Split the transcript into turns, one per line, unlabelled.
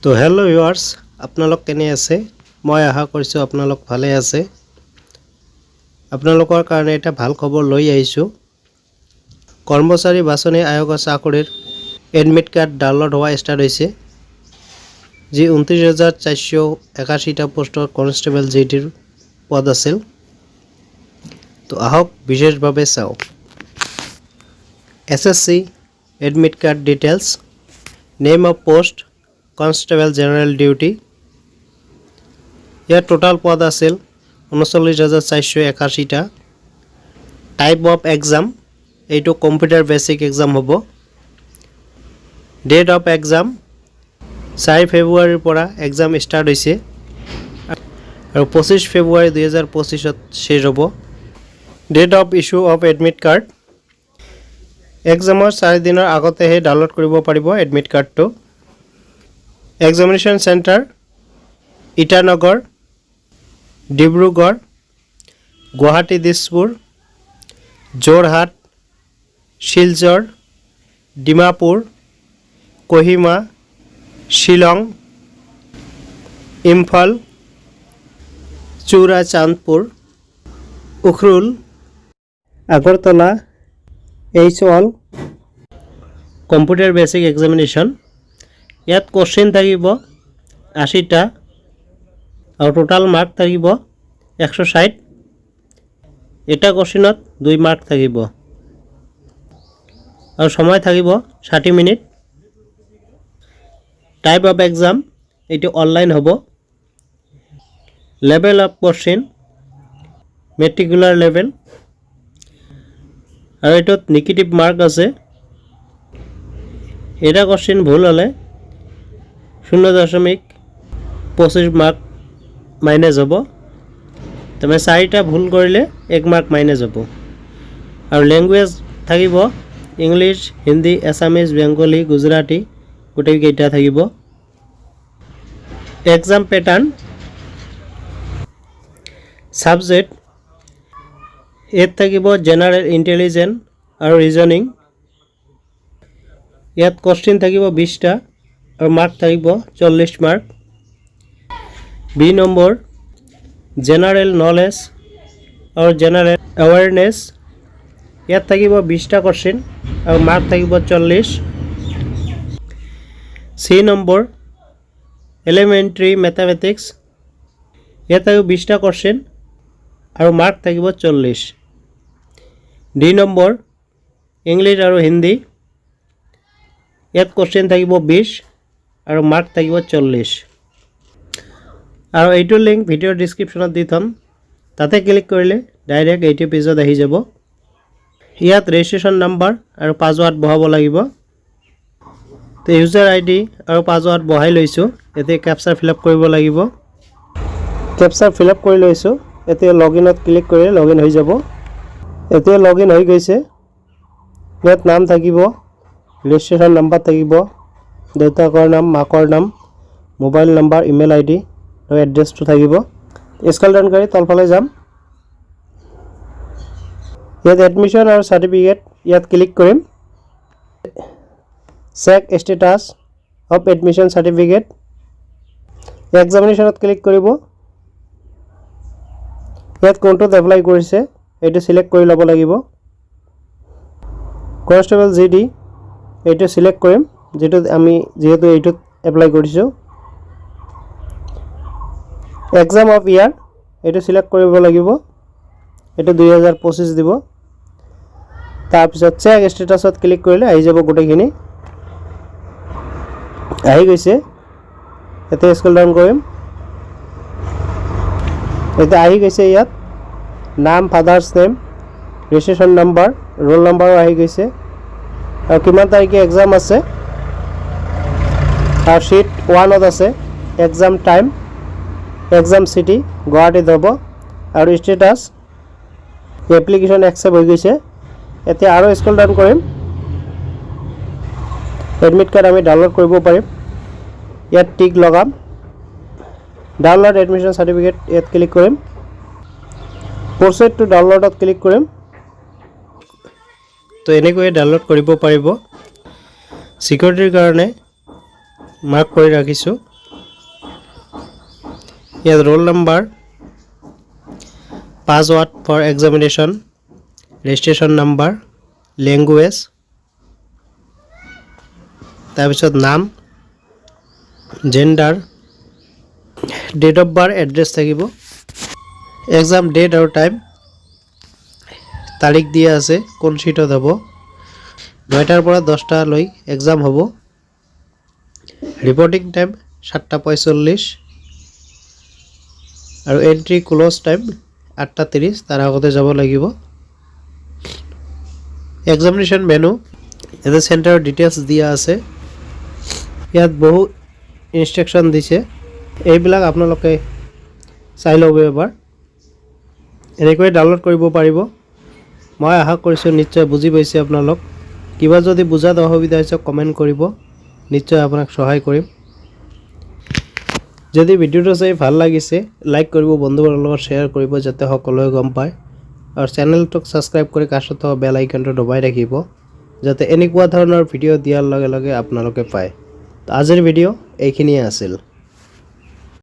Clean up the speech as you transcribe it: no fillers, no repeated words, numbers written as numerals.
তো hello' viewers, আপোনালোক কেনে আছে? মই আশা কৰিছোঁ আপোনালোক ভালে আছে। আপোনালোকৰ কাৰণে এটা ভাল খবৰ লৈ আহিছোঁ। কৰ্মচাৰী বাছনি আয়োগৰ চাকৰিৰ এডমিট কাৰ্ড ডাউনলোড হোৱা ষ্টাৰ্ট হৈছে, যি 29,481টা পোষ্টৰ কনষ্টেবল জিডিৰ পদ আছিল। তো আহক বিশেষভাৱে চাওঁ। SSC admit card details, name of post constable general duty. Year total পদ আছিল 39,481টা। টাইপ অফ এক্সাম, এইটো কম্পিউটাৰ বেচিক এক্সাম হ'ব। ডেট অফ এক্সাম 4 ফেব্ৰুৱাৰীৰ পৰা এক্সাম ষ্টাৰ্ট হৈছে আৰু 25 ফেব্ৰুৱাৰী 2025ত শেষ হ'ব। Date of issue of admit card, এক্সামৰ 4 দিনৰ আগতেহে ডাউনলোড কৰিব পাৰিব এডমিট কাৰ্ডটো। Examination centre Itanagar, Dibrugarh, Guwahati, Dispur, Jorhat, Silchar, Dimapur, Kohima, Shillong, Imphal, Churachandpur, Ukhrul, Agartala, Aizawl. Computer basic examination, ইয়াত কোশ্চিন থাকিব 80টা আৰু টোটাল মাৰ্ক থাকিব 160। এটা কোশ্চিনত 2 মাৰ্ক থাকিব আৰু সময় থাকিব 60 মিনিট। টাইপ অফ এক্সাম, এইটো অনলাইন হ'ব। লেভেল অফ কোশ্চিন মেট্ৰিকুলাৰ লেভেল, আৰু এইটোত নিগেটিভ মাৰ্ক আছে। এটা কোশ্চিন ভুল হ'লে 0.25 মাৰ্ক মাইনাছ হ'ব। তাৰমানে 4টা ভুল কৰিলে 1 মাৰ্ক মাইনাছ হ'ব। আৰু লেংগুৱেজ থাকিব ইংলিছ, হিন্দী, এছামিজ, বেংগলী, গুজৰাটী, গোটেইকেইটা থাকিব। এক্সাম পেটাৰ্ণ, ছাবজেক্ট ইয়াত থাকিব জেনাৰেল ইণ্টেলিজেন্স আৰু ৰিজনিং। ইয়াত কোশ্চিন থাকিব 20টা আৰু মাৰ্ক থাকিব 40 mark. B number general knowledge আৰু জেনাৰেল এৱাৰনেছ, ইয়াত থাকিব 20টা কোশ্চিন আৰু মাৰ্ক থাকিব 40। চি নম্বৰ এলিমেণ্টাৰী মেথামেটিক্স, ইয়াত থাকিব 20টা কোশ্চিন আৰু মাৰ্ক থাকিব 40। ডি নম্বৰ ইংলিছ আৰু হিন্দী, ইয়াত কোশ্চিন থাকিব 20 আৰু মাৰ্ক থাকিব 40। আৰু এইটোৰ লিংক ভিডিঅ'ৰ ডিছক্ৰিপশ্যনত দি থ'ম, তাতে ক্লিক কৰিলে ডাইৰেক্ট এইটো পেজত আহি যাব। ইয়াত ৰেজিষ্ট্ৰেশ্যন নাম্বাৰ আৰু পাছৱাৰ্ড বহাব লাগিব। তো ইউজাৰ ID আৰু পাছৱাৰ্ড বহাই লৈছোঁ। এতিয়া কেপচাৰ ফিল আপ কৰিব লাগিব। কেপচাৰ ফিল আপ কৰি লৈছোঁ। এতিয়া লগইনত ক্লিক কৰিলে লগইন হৈ যাব। এতিয়া লগইন হৈ গৈছে। ইয়াত নাম থাকিব, ৰেজিষ্ট্ৰেশ্যন নাম্বাৰ থাকিব, দেউতাকৰ নাম, মাকৰ নাম, মোবাইল নাম্বাৰ, ইমেইল ID আৰু এড্ৰেছটো থাকিব। স্ক্ৰল ডাউন কৰি তলফালে যাম। ইয়াত এডমিশ্যন আৰু চাৰ্টিফিকেট, ইয়াত ক্লিক কৰিম। Check status of admission certificate, এক্সামিনেশ্যনত ক্লিক কৰিব। ইয়াত কোনটোত এপ্লাই কৰিছে এইটো চিলেক্ট কৰি ল'ব লাগিব। কনষ্টেবল GD এইটো চিলেক্ট কৰিম, যিহেতু এইটোত এপ্লাই কৰিছোঁ। এক্সাম অফ ইয়াৰ এইটো চিলেক্ট কৰিব লাগিব, এইটো 2025 দিব। তাৰপিছত চেক ষ্টেটাছত ক্লিক কৰিলে আহি যাব গোটেইখিনি। আহি গৈছে। এতিয়া স্ক্ৰল ডাউন কৰিম। এতিয়া আহি গৈছে। ইয়াত নাম, father's name, registration number, roll নাম্বাৰো আহি গৈছে আৰু কিমান তাৰিখে এক্সাম আছে। আৰু শ্বীট 1ত আছে এক্সাম টাইম, এক্সাম চিটি গুৱাহাটীত হ'ব আৰু ষ্টেটাছ এপ্লিকেশ্যন একচেপ্ট হৈ গৈছে। এতিয়া আৰু স্ক্ৰল ডাউন কৰিম। এডমিট কাৰ্ড আমি ডাউনলোড কৰিব পাৰিম। ইয়াত টিক লগাম। ডাউনলোড এডমিশ্যন চাৰ্টিফিকেট ইয়াত ক্লিক কৰিম। প্ৰচেড টু ডাউনলোডত ক্লিক কৰিম। তো এনেকৈয়ে ডাউনলোড কৰিব পাৰিব। সিকিউৰিটিৰ কাৰণে মাৰ্ক কৰি ৰাখিছোঁ। ইয়াত roll number, password for examination, registration number, language, তাৰপিছত নাম, gender, date of birth, address থাকিব, এক্সাম ডেট আৰু টাইম, তাৰিখ দিয়া আছে, কোন চিটত হ'ব, 9টাৰ পৰা 10টালৈ এক্সাম হ'ব, ৰিপৰ্টিং টাইম 7:45 আৰু এণ্ট্ৰি ক্ল'জ টাইম 8:30, তাৰ আগতে যাব লাগিব। এক্সামিনেশ্যন মেনু, ইয়াতে চেণ্টাৰৰ ডিটেইলছ দিয়া আছে, ইয়াত বহু ইনষ্ট্ৰাকশ্যন দিছে, এইবিলাক আপোনালোকে চাই ল'ব এবাৰ, এনেকৈ ডাউনলোড কৰিব পাৰিব। মই আশা কৰিছোঁ নিশ্চয় বুজি পাইছে আপোনালোক। কিবা যদি বুজাত অসুবিধা হৈছে কমেণ্ট কৰিব, নিশ্চয় আপোনাক সহায় কৰিম। যদি ভিডিঅ'টো চাই ভাল লাগিছে লাইক কৰিব, বন্ধুবোৰৰ লগত শ্বেয়াৰ কৰিব যাতে সকলোৱে গম পায়, আৰু চেনেলটোক ছাবস্ক্ৰাইব কৰি কাষত থকা বেল আইকনটো দবাই ৰাখিব যাতে এনেকুৱা ধৰণৰ ভিডিঅ' দিয়াৰ লগে লগে আপোনালোকে পায়। আজিৰ ভিডিঅ' এইখিনিয়ে আছিল।